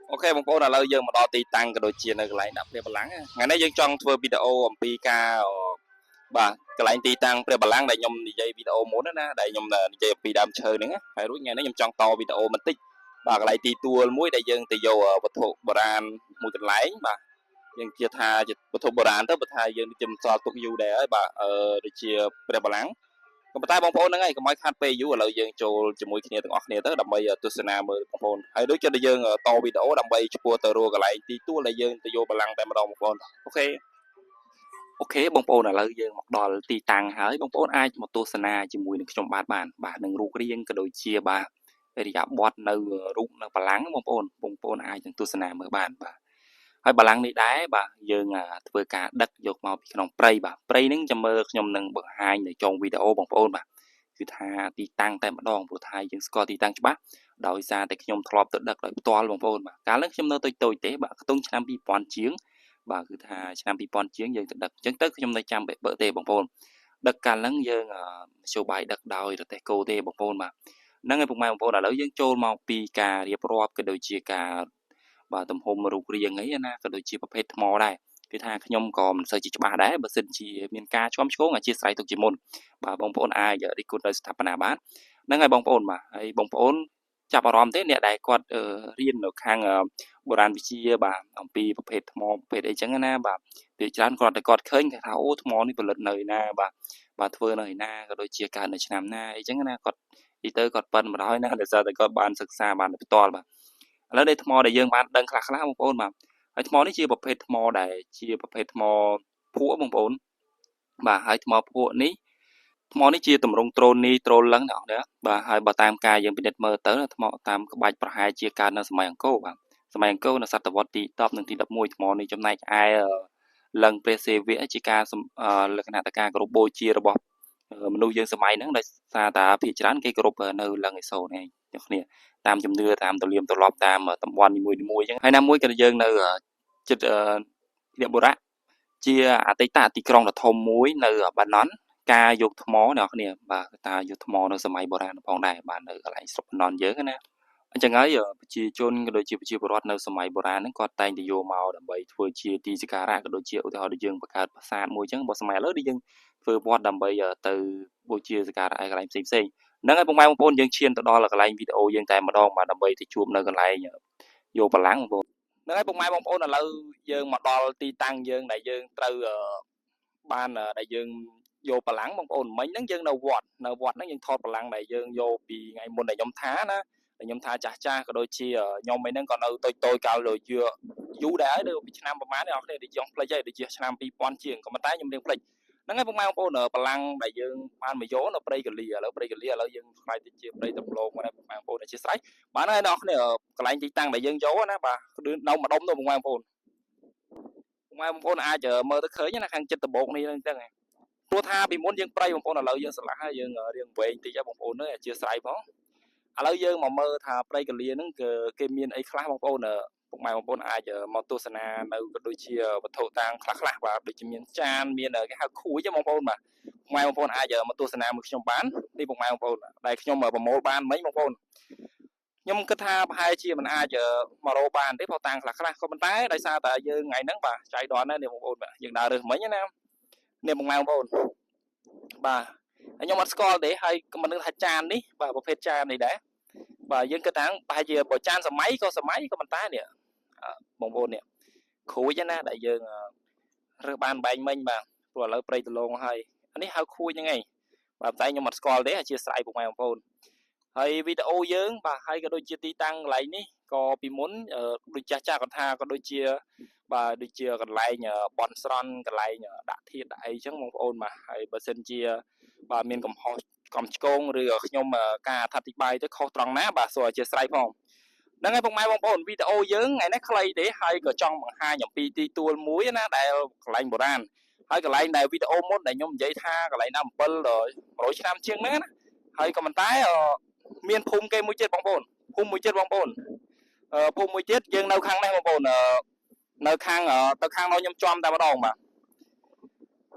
Ok bông bố là lâu dương mà đo ti tăng cái đôi chia nơi cái lại đập về balance ngày nay dương trong thưa video om pk bà cái lại ti tăng về balance đại nhom DJ video muốn đó nè đại nhom là DJ pi đam chơi nữa phải rút nghe nó nhom trong to video mình tích bà cái lại ti tua muối đại dương từ dầu vật thụ brand mùi cái lái bà dương chia tha vật thụ brand tới vật tha dương chùm so tục du để bà để chia về balance còn tay bông bố nữa ngay cái máy khăn pe dù là dương cho mùi kia từng kia tới đầm bay tu sena mơ bông bố hay đối cho đại dương to video đầm bay chua tờ rùa cái lại ti tua là dương từ dầu balance tại mà đong bông bố ok ok bông bố là lời dương một đòn ti tăng hỡi bông bố ai một tu sena chỉ mùi được trong bà đừng ru cái riêng cái đôi chia bà để đi gặp bọt nơi rụng nơi balance bông bố ai chẳng tu sena mơ bàហើយបាឡាំងនេះដែរបាទយើងធ្វើការដឹកយកមកពីក្នុងព្រៃបាទព្រៃហ្នឹងចាំមើលខ្ញុំនឹងបង្ហាញនៅចុងវីដេអូបងប្អូនបាទគឺថាទីតាំងតែម្ដងព្រោះថាយើងស្គាល់ទីតាំងច្បាស់ដោយសារតែខ្ញុំធ្លាប់ទៅដឹកដោយផ្ទាល់បងប្អូនបាទកាលនោះខ្ញុំនៅតូចៗទេបាទខ្ទង់ឆ្នាំ2000ជាងបាទគឺថាឆ្នាំ2000ជាងយើងទៅដឹកអញ្ចឹងទៅខ្ញុំនៅចាំបើទេបងប្អូនដឹកកាលហ្នឹងយើងចូលបាយដឹកដោយរទេះគោទេបងប្អូនបាទហ្នឹងហើយពុកម៉ែបងប្អូនឥឡូវយើងចូលមកពីការរៀបរាប់ក៏ដូចជាការបាទទំហំរូបរាងអីណាក៏ដូចជាប្រភេទថ្មដែរគឺថាខ្ញុំក៏មិនសូវជាច្បាស់ដែរបើសិនជាមានការឆ្លំឆ្គងអធិស្ឋានទុកជាមុនបាទបងប្អូនអាចរីកូតដោយស្ថាបនាបានហ្នឹងហើយបងប្អូនបាទហើយបងប្អូនចាប់អារម្មណ៍ទេអ្នកដែលគាត់រៀននៅខាងបុរាណវិទ្យាបាទអំពីប្រភេទថ្មប្រភេទអីចឹងណាបាទពេលច្រើនគាត់តែគាត់ឃើញគេថាអូថ្មនេះផលិតនៅណាបាទធ្វើនៅឯណាក៏ដូចជាកើតនៅឆ្នាំណាអីចឹងណាគាត់ទីទៅគាត់ប៉ិនមកហើយណាដោយសារតែគាត់បានសិក្សាបានផ្ទាល់បាទឥឡូវនេះថ្មដែលយើងបានដឹងខ្លះៗបងប្អូនបាទហើយថ្មនេះជាប្រភេទថ្មដែលជាប្រភេទថ្មភក់បងប្អូនបាទហើយថ្មភក់នេះថ្មនេះជាតម្រងត្រូននីត្រូលឡឹងអ្នកនរបាទហើយបើតាមការយើងពិនិត្យមើលទៅថ្មតាមក្បាច់ប្រហែលជាកើតនៅសម័យអង្គរបាទសម័យអង្គរនៅសតវត្សទី10និងទី11ថ្មនេះចំណែកឯលឹងព្រះសេវៈជាការលក្ខណៈតការគោរពបូជារបស់មនុស្សយើងសម័យហ្នឹងដោយសារតាភាគច្រើនគេគោរពនៅលឹងឥសូរនេះអ្នកគ្នាតាមជំនឿតាមទលាមទម្លាប់តាមតំបន់នីមួយៗអញ្ចឹងហើយណាមួយក៏យើងនៅចិត្តគណៈបុរៈជាអតីតទីក្រុងដ៏ធំមួយនៅបាណន់ការយកថ្មអ្នកគ្នាបាទតាយកថ្មនៅសម័យបុរាណផងដែរបាទនៅកន្លែងស្រុកបាណន់យើងណាអញ្ចឹងហើយប្រជាជនក៏ដូចជាប្រជាពលរដ្ឋនៅសម័យបុរាណហ្នឹងគាត់តែងតែយកមកដើម្បីធ្វើជាទីសក្ការៈក៏ដូចជាឧទាហរណ៍ដូចយើងបង្កើតប្រាសាទមួយអញ្ចឹងបើសម័យឥឡូវដូចយើងធ្វើវត្តដើម្បីទៅបូជាសក្ការៈឯកន្លែងផ្សេងៗហ្នឹងហើយបងប្អូនយើងឈានទៅដល់កន្លែងវីដេអូយើងតែម្ដងបាទដើម្បីទៅជួបនៅកន្លែងយកបលាំងបងប្អូនហ្នឹងហើយបងប្អូនឥឡូវយើងមកដល់ទីតាំងយើងដែលយើងត្រូវបានដែលយើងយកបលាំងបងប្អូនមិញហ្នឹងយើងនៅវត្តហ្នឹងយើងថតបលាំងដែលយើងយកពីថ្ងៃមុនដែលខ្ញុំថាណាដែលខ្ញុំថាចាស់ក៏ដូចជាខ្ញុំឯហ្នឹងក៏នៅតូចកាលដូចជាយូរដែរហើយពីឆ្នាំប្រហែលនេះអរគ្នាដូចខ្ញុំភ្លេចហើយដូចជាឆ្នាំ2000ជាងក៏ប៉ុន្តែខ្ញុំរៀងភ្លេចហ្នឹងហើយបងប្អូនបលាំងដែលយើងបានមកយកនៅព្រៃកលីឥឡូវព្រៃកលីឥឡូវយើងខ្លាយទៅជាព្រៃដំឡូងមកបងប្អូនអធិស្ឋានបានហើយអ្នកគ្នាកន្លែងទីតាំងដែលយើងយកណាបាទគឺនៅម្ដុំទៅបងប្អូនអាចមើលទៅឃើញណាខាងចិត្តដបោកនេះហ្នឹងចឹងព្រោះថាពីមុនយើងព្រៃបងប្អូនឥឡូវយើងឆ្លាស់ហើយយើងរៀងវែងតិចហើយបងប្អូនអធិស្ឋានផងឥឡូវយើងមកមើលថាព្រៃកលីហ្នឹងគឺគេមានអីខ្លះបងប្អូនពុកម៉ែបងប្អូនអាចមកទស្សនានៅក៏ដូចជាវត្ថុតាំងខ្លះបាទដូចជាមានចានមានគេហៅខួយបងប្អូនបាទម៉ែបងប្អូនអាចមកទស្សនាមួយខ្ញុំបាននេះពុកម៉ែបងប្អូនដែលខ្ញុំប្រមូលបានមិញបងប្អូនខ្ញុំគិតថាប្រហែលជាមិនអាចមករកបានទេព្រោះតាំងខ្លះក៏ប៉ុន្តែដោយសារតែយើងថ្ងៃហ្នឹងបាទចៃដន្យណាស់នេះបងប្អូនបាទយើងដើររើសមិញណានេះពុកម៉ែបងប្អូនបាទខ្ញុំអត់ស្គាល់ទេហើយក៏មិនដឹងថាចាននេះបាទប្រភេទចាននេះដែរបាទយើងគិតថាប្រហែលជាបើចានសម័យក៏ប៉ុន្តែនេះបងប្អូននេះខួយណាដែលយើងរើសបានបែងមិញបាទព្រោះឥឡូវព្រៃដលងហើយអានេះហៅខួយហ្នឹងឯងបាទតែខ្ញុំអត់ស្គាល់ទេអធិស្ឋានពុកម៉ែបងប្អូនហើយវីដេអូយើងបាទហើយក៏ដូចជាទីតាំងកន្លែងនេះក៏ពីមុនដូចចាស់គាត់ថាក៏ដូចជាបាទដូចជាកន្លែងបន់ស្រន់កន្លែងដាក់ធាតុដាក់អីចឹងបងប្អូនបាទហើយបើសិនជាបាទមានកំហុសកំឆ្គងឬខ្ញុំការអធិប្បាយទៅខុសត្រង់ណាបាទសូមអធិស្ឋានផងហ្នឹងហើយពុកម៉ែបងប្អូនវីដេអូយើងថ្ងៃនេះខ្លីទេហើយក៏ចង់បង្ហាញអំពីទីទួលមួយណាដែលកន្លែងបុរាណហើយកន្លែងដែលវីដេអូមុនដែលខ្ញុំនិយាយថាកន្លែងណា700ឆ្នាំជាងហ្នឹងណាហើយក៏ប៉ុន្តែមានភូមិគេមួយទៀតបងប្អូនភូមិមួយទៀតបងប្អូនភូមិមួយទៀតយើងនៅខាងនេះបងប្អូននៅខាងទៅខាងនោះខ្ញុំចំតែម្ដងបាទ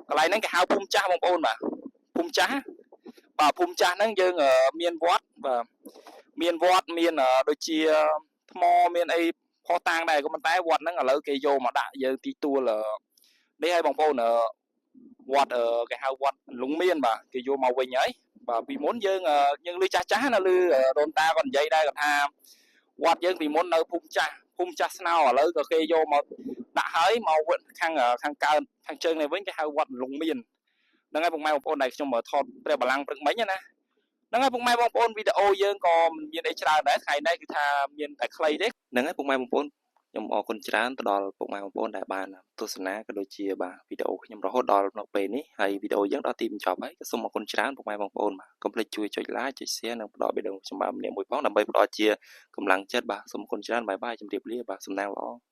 កន្លែងហ្នឹងគេហៅភូមិចាស់បងប្អូនបាទភូមិចាស់បាទភូមិចាស់ហ្នឹងយើងមានវត្តបាទមានវត្តមានដូចជាថ្មមានអីផ ផុសតាងដែរក៏ប៉ុន្តែវត្តហ្នឹងឥឡូវគេយកមកដាក់យើងទីទួលនេះឲ្យបងប្អូនវត្តគេហៅវត្តលងមានបាទគេយកមកវិញហើយបាទពីមុនយើងលឺចាស់ណាលឺដូនតាគាត់និយាយដែរគាត់ថាវត្តយើងពីមុននៅភូមិចាស់ស្នោឥឡូវក៏គេយកមកដាក់ហើយមកខាងកើតខាងជើងនេះវិញគេហៅវត្តលងមានហ្នឹងហើយពុកម៉ែបងប្អូនដែលខ្ញុំថតព្រះបល្ល័ង្កព្រឹកមិញណាហ្នឹងហើយពុកម៉ែបងប្អូនវីដេអូយើងក៏មិនមានអីច្រើនដែរថ្ងៃនេះគឺថាមានតែខ្លីទេហ្នឹងហើយពុកម៉ែបងប្អូនខ្ញុំអរគុណច្រើនទៅដល់ពុកម៉ែបងប្អូនដែលបានទស្សនាក៏ដូចជាបាទវីដេអូខ្ញុំរហូតដល់នៅពេលនេះហើយវីដេអូយើងដល់ទីបញ្ចប់ហើយក៏សូមអរគុណច្រើនពុកម៉ែបងប្អូនបាទកុំភ្លេចជួយចុច like ចុច share និងផ្ដល់វីដេអូខ្ញុំបាទម្នាក់មួយផងដើម្បីផ្ដល់ជាកម្លាំងចិត្តបាទសូមអរគុណច្រើនបាយបាយជម្រាបលាបាទសំណាងល្អ